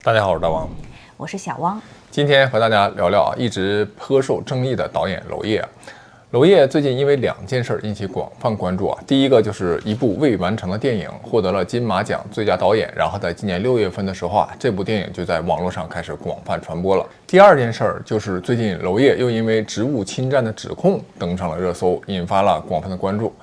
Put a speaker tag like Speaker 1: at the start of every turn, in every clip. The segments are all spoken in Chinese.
Speaker 1: 大家好，我是大王，
Speaker 2: 我是小汪。
Speaker 1: 今天和大家聊聊一直颇受争议的导演娄烨。娄烨最近因为两件事引起广泛关注啊。第一个就是一部未完成的电影获得了金马奖最佳导演，然后在今年6月份的时候这部电影就在网络上开始广泛传播了。第二件事就是最近娄烨又因为职务侵占的指控登上了热搜，引发了广泛的关注。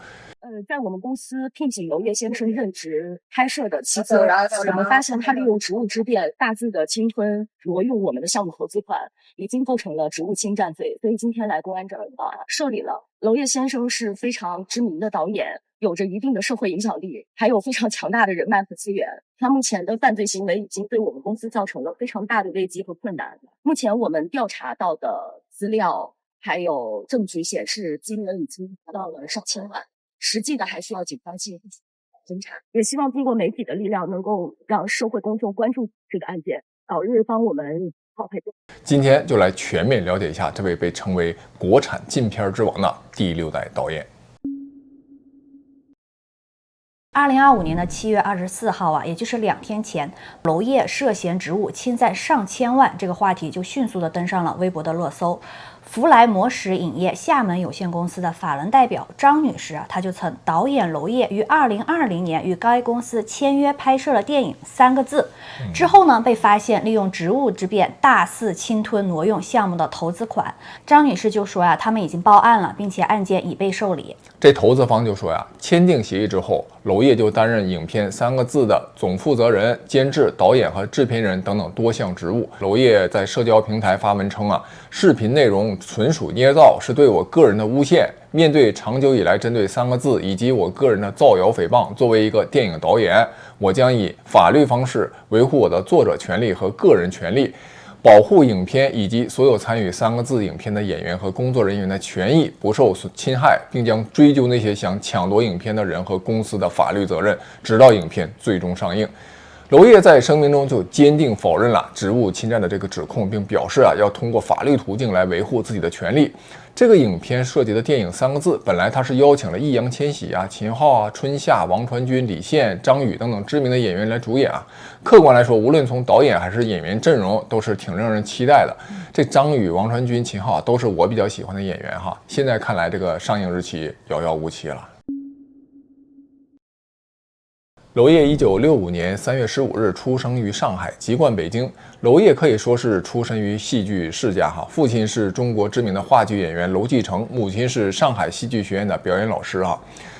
Speaker 3: 在我们公司聘请娄烨先生任职拍摄的期间，我们发现他利用职务之便大字的侵吞挪用我们的项目投资款，已经构成了职务侵占罪。所以今天来公安这儿受理了。娄烨先生是非常知名的导演，有着一定的社会影响力，还有非常强大的人脉和资源。他目前的犯罪行为已经对我们公司造成了非常大的危机和困难。目前我们调查到的资料还有证据显示，金额已经达到了上千万。实际的还需要警方进行侦查，也希望通过媒体的力量，能够让社会公众关注这个案件，早日帮我们告赔。
Speaker 1: 今天就来全面了解一下这位被称为国产禁片之王的第6代导演。
Speaker 2: 2025年的7月24号也就是2天前，娄烨涉嫌职务侵占上千万这个话题就迅速的登上了微博的热搜。福莱摩实影业厦门有限公司的法人代表张女士她就称导演娄烨于2020年与该公司签约拍摄了电影3个字，之后呢被发现利用职务之便大肆侵吞挪用项目的投资款。张女士就说他们已经报案了，并且案件已被受理。
Speaker 1: 这投资方就说签订协议之后，娄烨就担任影片3个字的总负责人、监制、导演和制片人等等多项职务。娄烨在社交平台发文称视频内容纯属捏造，是对我个人的诬陷。面对长久以来针对3个字以及我个人的造谣诽谤，作为一个电影导演，我将以法律方式维护我的作者权利和个人权利，保护影片以及所有参与3个字影片的演员和工作人员的权益不受侵害，并将追究那些想抢夺影片的人和公司的法律责任，直到影片最终上映。娄烨在声明中就坚定否认了职务侵占的这个指控，并表示要通过法律途径来维护自己的权利。这个影片涉及的电影3个字，本来他是邀请了易烊千玺秦昊春夏、王传君、李现、张宇等等知名的演员来主演客观来说，无论从导演还是演员阵容，都是挺让人期待的。这张宇、王传君、秦昊都是我比较喜欢的演员现在看来，这个上映日期遥遥无期了。娄烨1965年3月15日出生于上海，籍贯北京。娄烨可以说是出身于戏剧世家父亲是中国知名的话剧演员娄继成，母亲是上海戏剧学院的表演老师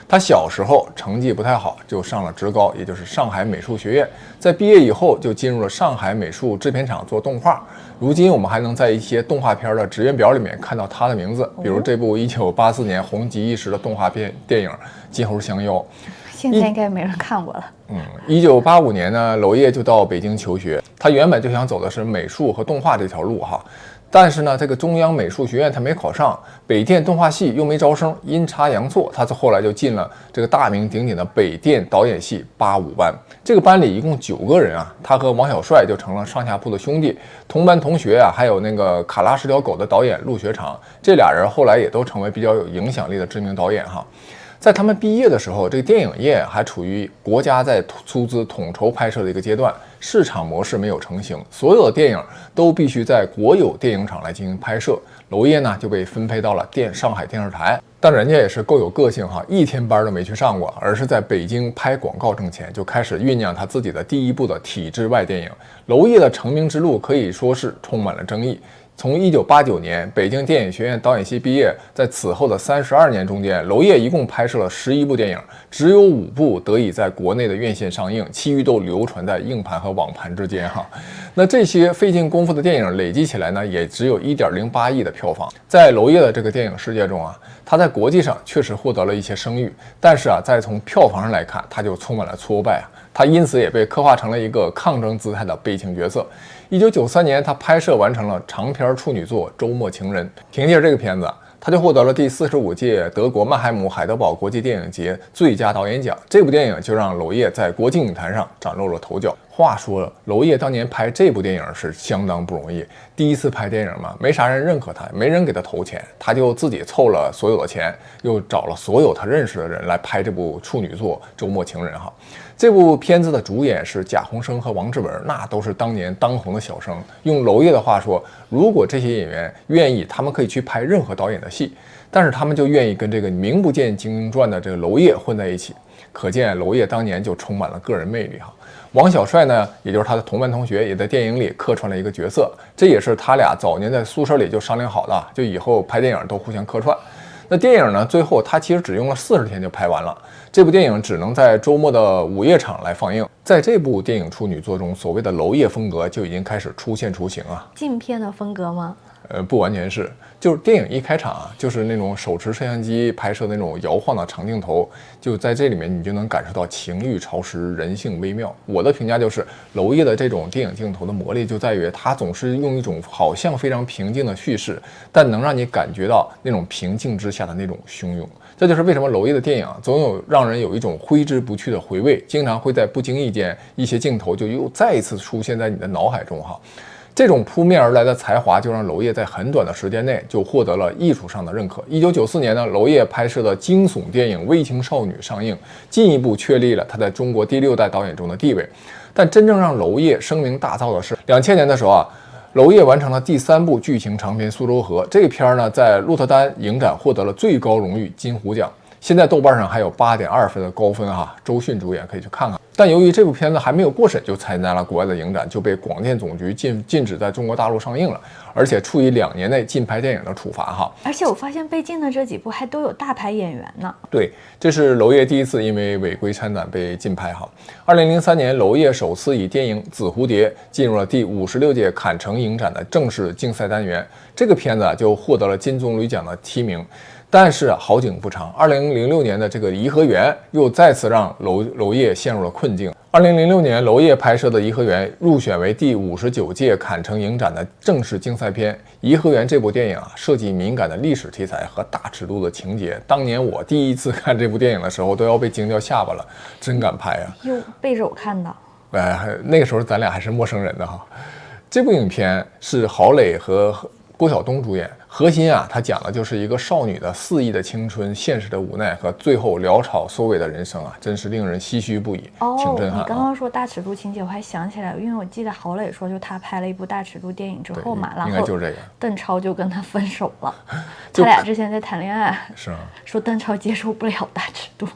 Speaker 1: 他小时候成绩不太好，就上了职高，也就是上海美术学院。在毕业以后，就进入了上海美术制片厂做动画。如今我们还能在一些动画片的职员表里面看到他的名字，比如这部1984年红极一时的动画片电影《金猴降妖》。
Speaker 2: 现在应该没人看过了。
Speaker 1: 1985年呢，娄烨就到北京求学。他原本就想走的是美术和动画这条路但是呢，这个中央美术学院他没考上，北电动画系又没招生，阴差阳错，他后来就进了这个大名鼎鼎的北电导演系85班。这个班里一共9个人他和王小帅就成了上下铺的兄弟，同班同学还有那个卡拉是条狗的导演陆学长，这俩人后来也都成为比较有影响力的知名导演在他们毕业的时候，这个电影业还处于国家在出资统筹拍摄的一个阶段，市场模式没有成型，所有的电影都必须在国有电影厂来进行拍摄。娄烨呢就被分配到了上海电视台，但人家也是够有个性一天班都没去上过，而是在北京拍广告挣钱，就开始酝酿他自己的第一部的体制外电影。娄烨的成名之路可以说是充满了争议。从1989年北京电影学院导演系毕业，在此后的32年中间，娄烨一共拍摄了11部电影，只有5部得以在国内的院线上映，其余都流传在硬盘和网盘之间那这些费尽功夫的电影累积起来呢，也只有1.08亿的票房。在娄烨的这个电影世界中他在国际上确实获得了一些声誉，但是再从票房上来看，他就充满了挫败他因此也被刻画成了一个抗争姿态的悲情角色。1993年，他拍摄完成了长篇处女作《周末情人》，凭借这个片子，他就获得了第45届德国曼海姆海德堡国际电影节最佳导演奖。这部电影就让娄烨在国际影坛上崭露了头角。话说娄烨当年拍这部电影是相当不容易，第一次拍电影嘛，没啥人认可他，没人给他投钱，他就自己凑了所有的钱，又找了所有他认识的人来拍这部处女作《周末情人》哈。这部片子的主演是贾宏声和王志文，那都是当年当红的小生。用娄烨的话说，如果这些演员愿意，他们可以去拍任何导演的戏，但是他们就愿意跟这个名不见经传的这个娄烨混在一起。可见娄烨当年就充满了个人魅力哈。王小帅呢，也就是他的同班同学，也在电影里客串了一个角色，这也是他俩早年在宿舍里就商量好的，就以后拍电影都互相客串。那电影呢，最后他其实只用了40天就拍完了。这部电影只能在周末的午夜场来放映。在这部电影处女作中，所谓的娄烨风格就已经开始出现雏形啊。
Speaker 2: 禁片的风格吗？
Speaker 1: 不完全是，就是电影一开场啊，就是那种手持摄像机拍摄那种摇晃的长镜头，就在这里面你就能感受到情欲潮湿，人性微妙。我的评价就是，娄烨的这种电影镜头的魔力就在于，他总是用一种好像非常平静的叙事，但能让你感觉到那种平静之下的那种汹涌。这就是为什么娄烨的电影总有让人有一种挥之不去的回味，经常会在不经意间，一些镜头就又再一次出现在你的脑海中哈。这种扑面而来的才华，就让娄烨在很短的时间内就获得了艺术上的认可。1994年呢，娄烨拍摄的惊悚电影《危情少女》上映，进一步确立了他在中国第6代导演中的地位。但真正让娄烨声名大噪的是2000年的时候啊，娄烨完成了第3部剧情长片《苏州河》。这个片儿呢，在鹿特丹影展获得了最高荣誉金虎奖，现在豆瓣上还有8.2分的高分哈。周迅主演，可以去看看。但由于这部片子还没有过审就参加了国外的影展，就被广电总局禁止在中国大陆上映了，而且处以2年内禁拍电影的处罚哈。
Speaker 2: 而且我发现被禁的这几部还都有大牌演员呢。
Speaker 1: 对，这是娄烨第一次因为违规参展被禁拍哈。2003年，娄烨首次以电影《紫蝴蝶》进入了第56届坎城影展的正式竞赛单元，这个片子就获得了金棕榈奖的提名。但是好景不长，2006年的这个《颐和园》又再次让娄烨陷入了困境。2006年，娄烨拍摄的《颐和园》入选为第59届坎城影展的正式竞赛片。《颐和园》这部电影啊，涉及敏感的历史题材和大尺度的情节。当年我第一次看这部电影的时候，都要被惊掉下巴了，真敢拍啊！
Speaker 2: 哟，背着我看的。
Speaker 1: 那个时候咱俩还是陌生人的哈。这部影片是郝蕾和郭晓东主演，核心啊，它讲的就是一个少女的肆意的青春、现实的无奈和最后潦草收尾的人生啊，真是令人唏嘘不已，挺震撼。
Speaker 2: 你刚刚说大尺度情节，我还想起来，因为我记得郝蕾说，就她拍了一部大尺度电影之后嘛，然后
Speaker 1: 应该就是这个，
Speaker 2: 邓超就跟她分手了，他俩之前在谈恋爱，
Speaker 1: 是啊，
Speaker 2: 说邓超接受不了大尺度。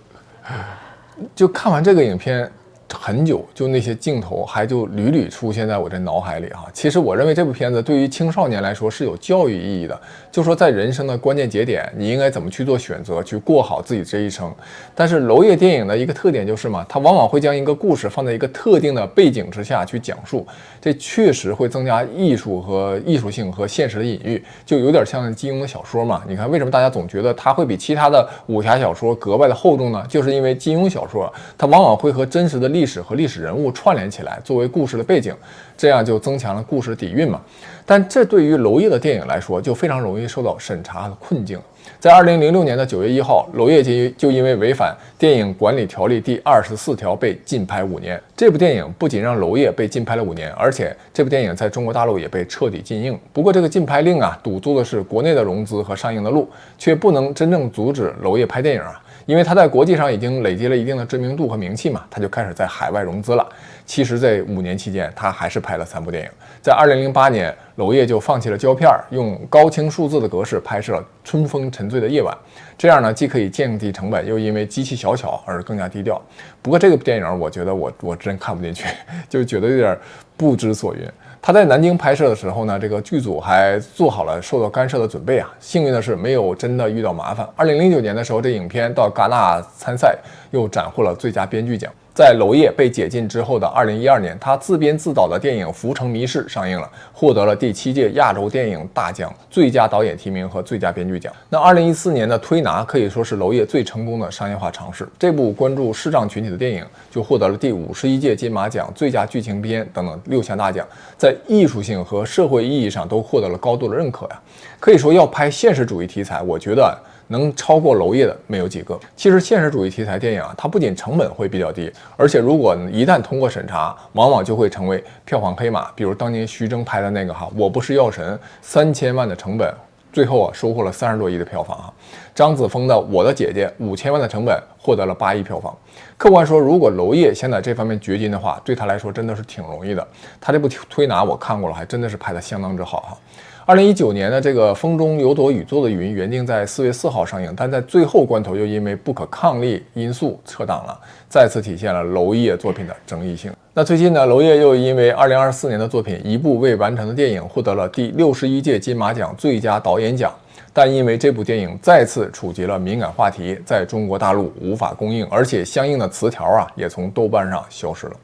Speaker 1: 就看完这个影片很久，就那些镜头还就屡屡出现在我这脑海里哈。其实我认为这部片子对于青少年来说是有教育意义的，就说在人生的关键节点，你应该怎么去做选择，去过好自己这一生。但是娄烨电影的一个特点就是嘛，它往往会将一个故事放在一个特定的背景之下去讲述，这确实会增加艺术性和现实的隐喻，就有点像金庸的小说嘛。你看为什么大家总觉得它会比其他的武侠小说格外的厚重呢？就是因为金庸小说它往往会和真实的历史和历史人物串联起来，作为故事的背景，这样就增强了故事底蕴嘛。但这对于娄烨的电影来说，就非常容易受到审查和困境。在2006年的9月1号，娄烨就因为违反电影管理条例第24条被禁拍5年。这部电影不仅让娄烨被禁拍了5年，而且这部电影在中国大陆也被彻底禁映。不过这个禁拍令啊，堵住的是国内的融资和上映的路，却不能真正阻止娄烨拍电影啊。因为他在国际上已经累积了一定的知名度和名气嘛，他就开始在海外融资了。其实这5年期间，他还是拍了3部电影。在2008年，娄烨就放弃了胶片，用高清数字的格式拍摄了《春风沉醉的夜晚》，这样呢，既可以降低成本，又因为机器小巧而更加低调。不过这个电影，我觉得我真看不进去，就觉得有点不知所云。他在南京拍摄的时候呢，这个剧组还做好了受到干涉的准备啊。幸运的是，没有真的遇到麻烦。2009年的时候，这影片到戛纳参赛，又斩获了最佳编剧奖。在娄烨被解禁之后的2012年，他自编自导的电影《浮城谜事》上映了，获得了第7届亚洲电影大奖最佳导演提名和最佳编剧奖。那2014年的《推拿》可以说是娄烨最成功的商业化尝试。这部关注视障群体的电影就获得了第51届金马奖最佳剧情片等等6项大奖，在艺术性和社会意义上都获得了高度的认可呀。可以说要拍现实主义题材，我觉得能超过娄烨的没有几个。其实现实主义题材电影啊，它不仅成本会比较低，而且如果一旦通过审查，往往就会成为票房黑马。比如当年徐峥拍的那个我不是药神，3000万的成本，最后收获了30多亿的票房张子枫的我的姐姐5000万的成本获得了8亿票房。客观说，如果娄烨想在这方面掘金的话，对他来说真的是挺容易的。他这部推拿我看过了，还真的是拍得相当之好2019年的这个《风中有朵雨做的云》原定在4月4号上映，但在最后关头又因为不可抗力因素撤档了，再次体现了娄烨作品的争议性。那最近呢，娄烨又因为2024年的作品《一部未完成的电影》获得了第61届金马奖最佳导演奖，但因为这部电影再次触及了敏感话题，在中国大陆无法公映，而且相应的词条也从豆瓣上消失了。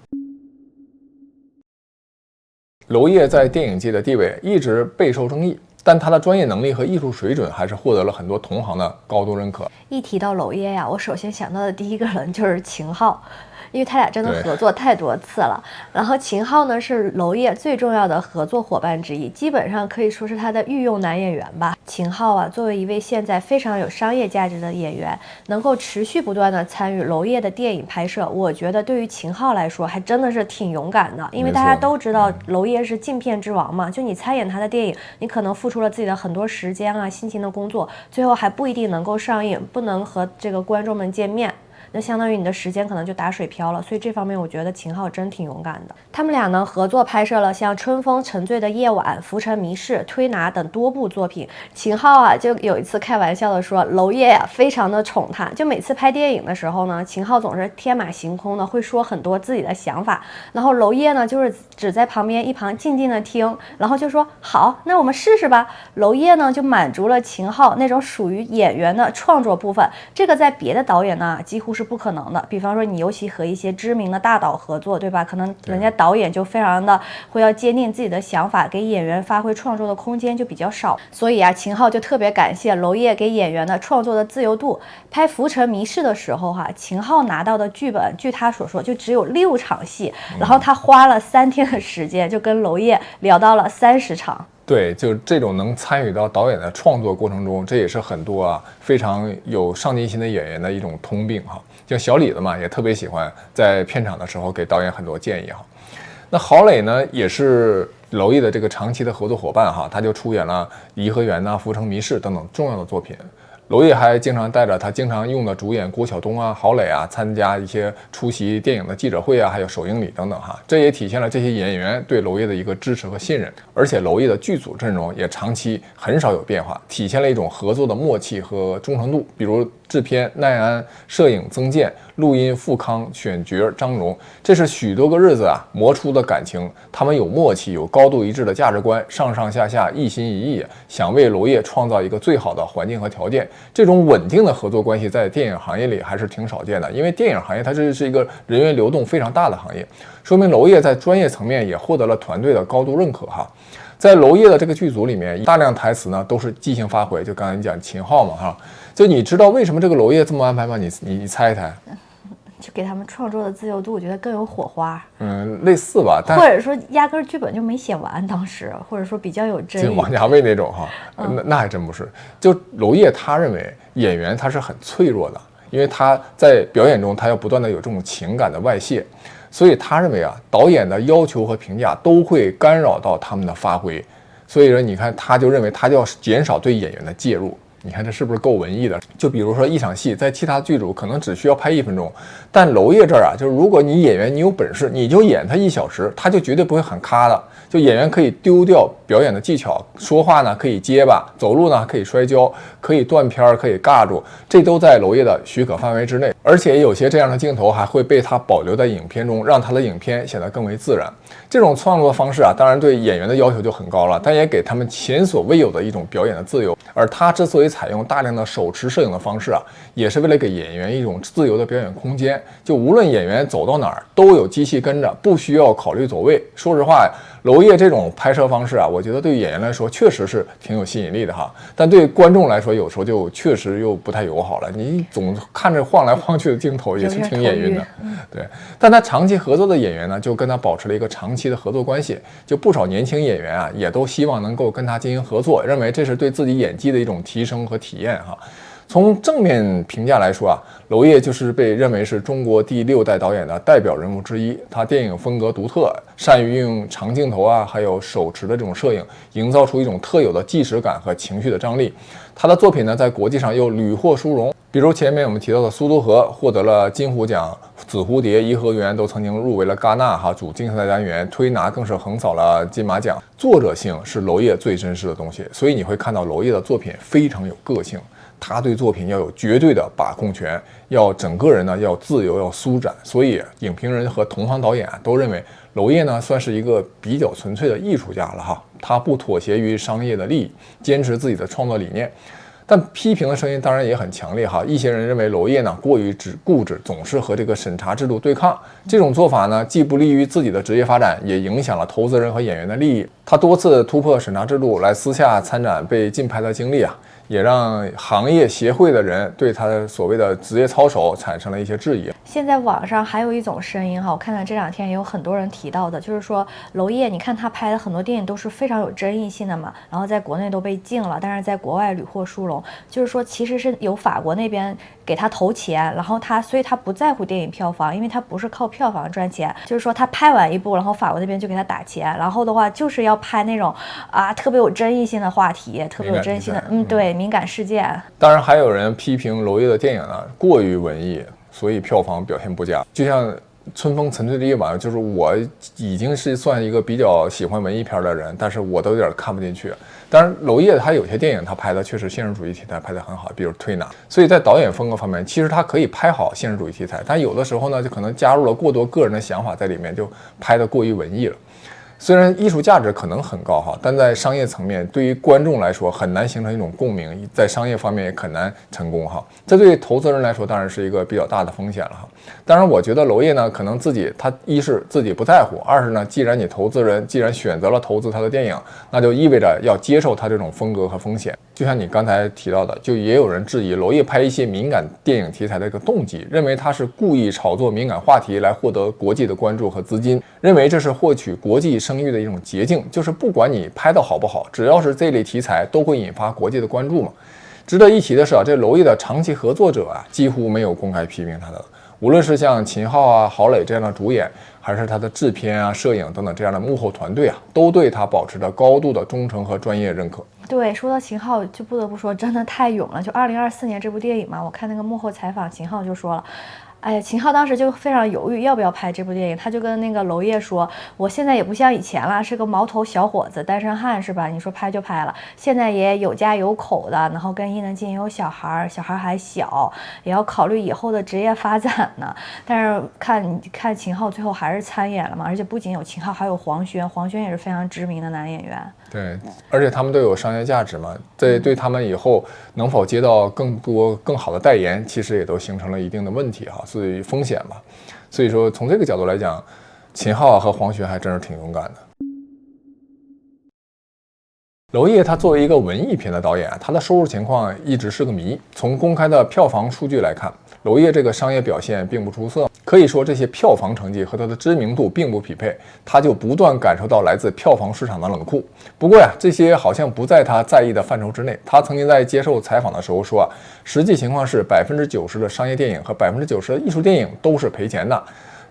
Speaker 1: 娄烨在电影界的地位一直备受争议，但他的专业能力和艺术水准还是获得了很多同行的高度认可。
Speaker 2: 一提到娄烨呀，我首先想到的第一个人就是秦昊，因为他俩真的合作太多次了。然后秦昊呢是娄烨最重要的合作伙伴之一，基本上可以说是他的御用男演员吧。秦昊作为一位现在非常有商业价值的演员，能够持续不断的参与娄烨的电影拍摄，我觉得对于秦昊来说还真的是挺勇敢的。因为大家都知道娄烨是禁片之王嘛，就你参演他的电影，你可能付出了自己的很多时间辛勤的工作，最后还不一定能够上映，不能和这个观众们见面，那相当于你的时间可能就打水漂了。所以这方面我觉得秦昊真挺勇敢的。他们俩呢合作拍摄了像《春风沉醉的夜晚》、《浮沉迷事》、《推拿》等多部作品。秦昊就有一次开玩笑的说，娄烨非常的宠他，就每次拍电影的时候呢，秦昊总是天马行空的会说很多自己的想法，然后娄烨呢就是只在旁边一旁静静的听，然后就说好，那我们试试吧。娄烨呢就满足了秦昊那种属于演员的创作部分，这个在别的导演呢几乎是不可能的。比方说你尤其和一些知名的大导合作，对吧？可能人家导演就非常的会要坚定自己的想法，给演员发挥创作的空间就比较少。所以秦昊就特别感谢娄烨给演员的创作的自由度。拍《浮沉迷事》的时候秦昊拿到的剧本，据他所说就只有6场戏，然后他花了3天的时间就跟娄烨聊到了30场。
Speaker 1: 对，就这种能参与到导演的创作过程中，这也是很多非常有上进心的演员的一种通病像小李子嘛，也特别喜欢在片场的时候给导演很多建议那郝蕾呢，也是娄烨的这个长期的合作伙伴他就出演了《颐和园》《浮城谜事》等等重要的作品。娄烨还经常带着他经常用的主演郭晓东郝蕾参加一些出席电影的记者会还有首映礼等等这也体现了这些演员对娄烨的一个支持和信任。而且娄烨的剧组阵容也长期很少有变化，体现了一种合作的默契和忠诚度。比如制片奈安、摄影曾健、录音付康、选角张荣，这是许多个日子磨出的感情。他们有默契，有高度一致的价值观，上上下下一心一意，想为娄烨创造一个最好的环境和条件。这种稳定的合作关系在电影行业里还是挺少见的，因为电影行业它这是一个人员流动非常大的行业，说明娄烨在专业层面也获得了团队的高度认可在娄烨的这个剧组里面，大量台词呢都是即兴发挥，就刚才你讲秦昊嘛就你知道为什么这个娄烨这么安排吗？你猜一猜。
Speaker 2: 就给他们创作的自由度，我觉得更有火花。
Speaker 1: 类似吧，但
Speaker 2: 或者说压根剧本就没写完，当时或者说比较有争议。
Speaker 1: 就王家卫那种那还真不是。就娄烨他认为演员他是很脆弱的，因为他在表演中他要不断的有这种情感的外泄，所以他认为导演的要求和评价都会干扰到他们的发挥。所以说你看，他就认为他就要减少对演员的介入。你看这是不是够文艺的？就比如说一场戏在其他剧组可能只需要拍1分钟，但娄烨这儿就是如果你演员你有本事，你就演他1小时，他就绝对不会喊咔的。就演员可以丢掉表演的技巧，说话呢可以结巴，走路呢可以摔跤，可以断片，可以尬住，这都在娄烨的许可范围之内。而且有些这样的镜头还会被他保留在影片中，让他的影片显得更为自然。这种创作方式当然对演员的要求就很高了，但也给他们前所未有的一种表演的自由。而他之所以采用大量的手持摄影的方式也是为了给演员一种自由的表演空间。就无论演员走到哪儿，都有机器跟着，不需要考虑走位。说实话娄烨这种拍摄方式我觉得对演员来说确实是挺有吸引力的但对观众来说有时候就确实又不太友好了。你总看着晃来晃去的镜头也是挺眼晕的。对，但他长期合作的演员呢，就跟他保持了一个长期的合作关系。就不少年轻演员也都希望能够跟他进行合作，认为这是对自己演技的一种提升和体验从正面评价来说啊，娄烨就是被认为是中国第6代导演的代表人物之一。他电影风格独特，善于运用长镜头啊，还有手持的这种摄影，营造出一种特有的纪实感和情绪的张力。他的作品呢，在国际上又屡获殊荣，比如前面我们提到的《苏都河》获得了金虎奖，《紫蝴蝶》《颐和园》都曾经入围了戛纳主竞赛单元，《推拿》更是横扫了金马奖。作者性是娄烨最珍视的东西，所以你会看到娄烨的作品非常有个性。他对作品要有绝对的把控权，要整个人呢要自由，要舒展。所以影评人和同行导演都认为娄烨呢算是一个比较纯粹的艺术家了哈，他不妥协于商业的利益，坚持自己的创作理念。但批评的声音当然也很强烈哈，一些人认为娄烨呢过于固执，总是和这个审查制度对抗，这种做法呢既不利于自己的职业发展，也影响了投资人和演员的利益。他多次突破审查制度来私下参展被禁拍的经历啊，也让行业协会的人对他的所谓的职业操守产生了一些质疑。
Speaker 2: 现在网上还有一种声音哈，我看到这2天也有很多人提到的，就是说娄烨，你看他拍的很多电影都是非常有争议性的嘛，然后在国内都被禁了，但是在国外屡获殊荣，就是说其实是由法国那边给他投钱，然后所以他不在乎电影票房，因为他不是靠票房赚钱，就是说他拍完一部，然后法国那边就给他打钱，然后的话就是要拍那种特别有争议性的话题，特别有争议性的对敏感事件。
Speaker 1: 当然还有人批评娄烨的电影呢过于文艺，所以票房表现不佳。就像春风沉醉的夜晚，就是我已经是算一个比较喜欢文艺片的人，但是我都有点看不进去。当然娄烨他有些电影他拍的确实现实主义题材拍得很好，比如推拿。所以在导演风格方面其实他可以拍好现实主义题材，但有的时候呢就可能加入了过多个人的想法在里面，就拍得过于文艺了。虽然艺术价值可能很高哈，但在商业层面对于观众来说很难形成一种共鸣，在商业方面也很难成功哈。这对投资人来说当然是一个比较大的风险了哈。当然我觉得娄烨呢可能他一是自己不在乎，二是呢既然你投资人既然选择了投资他的电影，那就意味着要接受他这种风格和风险。就像你刚才提到的，就也有人质疑娄烨拍一些敏感电影题材的一个动机，认为他是故意炒作敏感话题来获得国际的关注和资金，认为这是获取国际声誉的一种捷径，就是不管你拍得好不好，只要是这类题材都会引发国际的关注嘛。值得一提的是这娄烨的长期合作者几乎没有公开批评他的，无论是像秦昊郝蕾这样的主演，还是他的制片摄影等等这样的幕后团队都对他保持着高度的忠诚和专业认可。
Speaker 2: 对，说到秦昊，就不得不说真的太勇了。就2024年这部电影嘛，我看那个幕后采访，秦昊就说了，哎呀，秦昊当时就非常犹豫要不要拍这部电影，他就跟那个娄烨说，我现在也不像以前了，是个毛头小伙子，单身汉是吧？你说拍就拍了，现在也有家有口的，然后跟伊能静也有小孩，小孩还小，也要考虑以后的职业发展呢。但是看秦昊最后还是参演了嘛，而且不仅有秦昊，还有黄轩，黄轩也是非常知名的男演员。
Speaker 1: 对，而且他们都有商业价值嘛，这对他们以后能否接到更多更好的代言，其实也都形成了一定的问题所以风险吧。所以说从这个角度来讲，秦昊和黄轩还真是挺勇敢的。娄烨他作为一个文艺片的导演，他的收入情况一直是个谜。从公开的票房数据来看，娄烨这个商业表现并不出色，可以说这些票房成绩和他的知名度并不匹配，他就不断感受到来自票房市场的冷酷。不过这些好像不在他在意的范畴之内。他曾经在接受采访的时候说实际情况是90%的商业电影和90%的艺术电影都是赔钱的。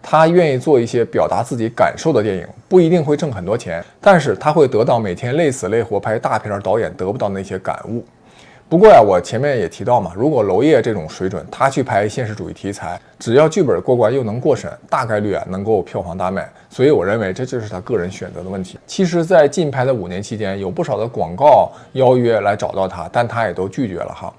Speaker 1: 他愿意做一些表达自己感受的电影，不一定会挣很多钱，但是他会得到每天累死累活拍大片导演得不到那些感悟。不过我前面也提到嘛，如果娄烨这种水准，他去拍现实主义题材，只要剧本过关又能过审，大概率能够票房大卖。所以我认为这就是他个人选择的问题。其实在禁拍的5年期间，有不少的广告邀约来找到他，但他也都拒绝了哈。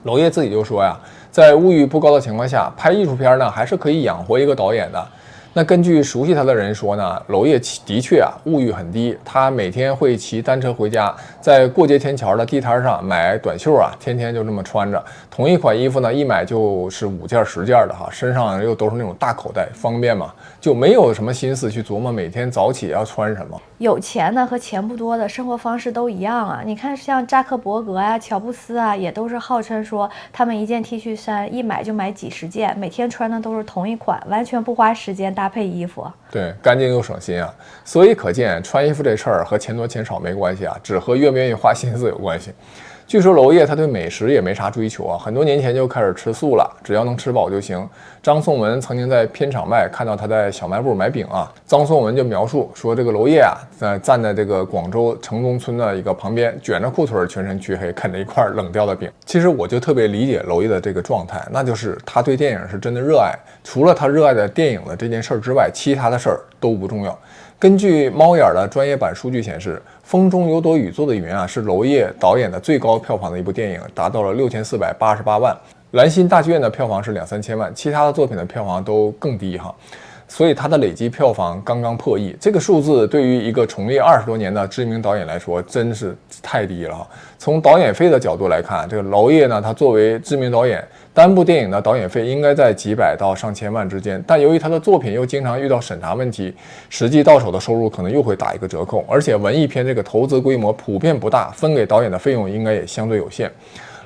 Speaker 1: 娄烨自己就说在物欲不高的情况下，拍艺术片呢还是可以养活一个导演的。那根据熟悉他的人说呢，娄烨的确物欲很低，他每天会骑单车回家，在过街天桥的地摊上买短袖天天就这么穿着。同一款衣服呢，一买就是5件10件的身上又都是那种大口袋，方便嘛，就没有什么心思去琢磨每天早起要穿什么。
Speaker 2: 有钱的和钱不多的生活方式都一样你看像扎克伯格乔布斯也都是号称说他们一件 T 恤衫一买就买几十件，每天穿的都是同一款，完全不花时间搭配衣服。
Speaker 1: 对，干净又省心所以可见穿衣服这事儿和钱多钱少没关系只和愿不愿意花心思有关系。据说娄烨他对美食也没啥追求啊，很多年前就开始吃素了，只要能吃饱就行。张颂文曾经在片场外看到他在小卖部买饼啊，张颂文就描述说，这个娄烨啊，站在这个广州城中村的一个旁边，卷着裤腿，全身黢黑，啃着一块冷掉的饼。其实我就特别理解娄烨的这个状态，那就是他对电影是真的热爱，除了他热爱的电影的这件事之外，其他的事儿都不重要。根据猫眼的专业版数据显示，《风中有朵雨做的云》啊是娄烨导演的最高票房的一部电影，达到了6488万。兰心大剧院的票房是2-3千万，其他的作品的票房都更低哈。所以他的累计票房刚刚破亿，这个数字对于一个从业20多年的知名导演来说，真是太低了哈。从导演费的角度来看，这个娄烨呢，他作为知名导演，单部电影的导演费应该在几百到上千万之间，但由于他的作品又经常遇到审查问题，实际到手的收入可能又会打一个折扣，而且文艺片这个投资规模普遍不大，分给导演的费用应该也相对有限。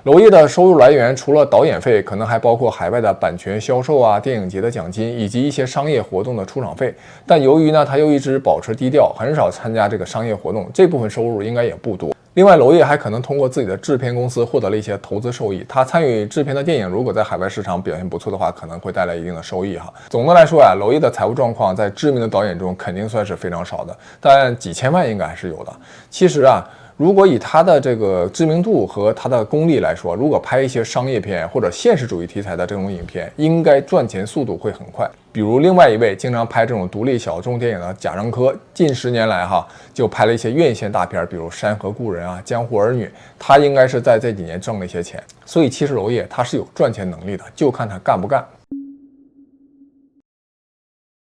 Speaker 1: 娄烨的收入来源除了导演费，可能还包括海外的版权销售啊、电影节的奖金以及一些商业活动的出场费。但由于呢，他又一直保持低调，很少参加这个商业活动，这部分收入应该也不多。另外，娄烨还可能通过自己的制片公司获得了一些投资收益。他参与制片的电影，如果在海外市场表现不错的话，可能会带来一定的收益哈。总的来说呀，娄烨的财务状况在知名的导演中肯定算是非常少的，但几千万应该还是有的。其实啊，如果以他的这个知名度和他的功力来说，如果拍一些商业片或者现实主义题材的这种影片，应该赚钱速度会很快。比如另外一位经常拍这种独立小众电影的贾樟柯，近10年来就拍了一些院线大片，比如《山河故人》啊、《江湖儿女》，他应该是在这几年挣了一些钱。所以其实娄烨他是有赚钱能力的，就看他干不干。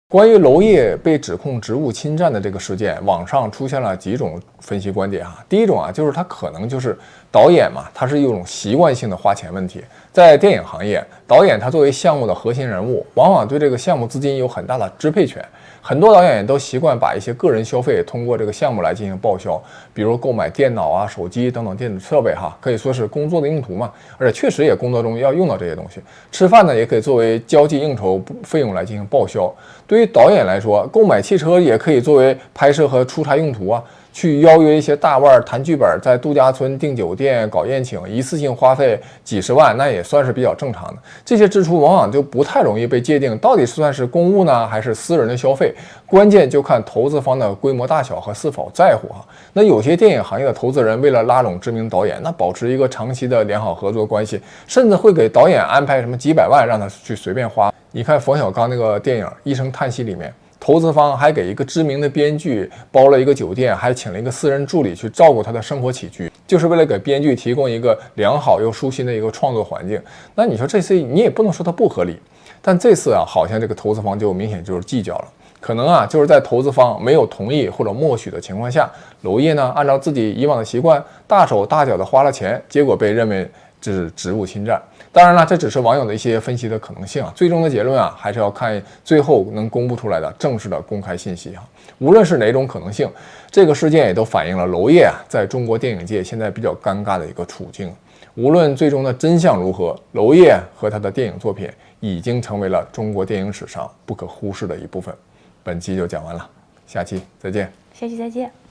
Speaker 1: 关于娄烨被指控职务侵占的这个事件，网上出现了几种分析观点第一种就是他可能就是导演嘛，他是一种习惯性的花钱问题。在电影行业，导演他作为项目的核心人物，往往对这个项目资金有很大的支配权。很多导演也都习惯把一些个人消费通过这个项目来进行报销，比如购买电脑啊、手机等等电子设备可以说是工作的用途嘛，而且确实也工作中要用到这些东西。吃饭呢，也可以作为交际应酬费用来进行报销。对于导演来说，购买汽车也可以作为拍摄和出差用途去邀约一些大腕谈剧本，在度假村订酒店、搞宴请，一次性花费几十万，那也算是比较正常的。这些支出往往就不太容易被界定到底算是公务呢，还是私人的消费。关键就看投资方的规模大小和是否在乎那有些电影行业的投资人为了拉拢知名导演，那保持一个长期的良好合作关系，甚至会给导演安排什么几百万让他去随便花。你看冯小刚那个电影《一声叹息》里面，投资方还给一个知名的编剧包了一个酒店，还请了一个私人助理去照顾他的生活起居，就是为了给编剧提供一个良好又舒心的一个创作环境。那你说这次你也不能说它不合理，但这次好像这个投资方就明显就是计较了。可能就是在投资方没有同意或者默许的情况下，娄烨呢按照自己以往的习惯大手大脚的花了钱，结果被认为这是职务侵占。当然了，这只是网友的一些分析的可能性最终的结论还是要看最后能公布出来的正式的公开信息无论是哪种可能性，这个事件也都反映了娄烨在中国电影界现在比较尴尬的一个处境。无论最终的真相如何，娄烨和他的电影作品已经成为了中国电影史上不可忽视的一部分。本期就讲完了，下期再见。
Speaker 2: 下期再见。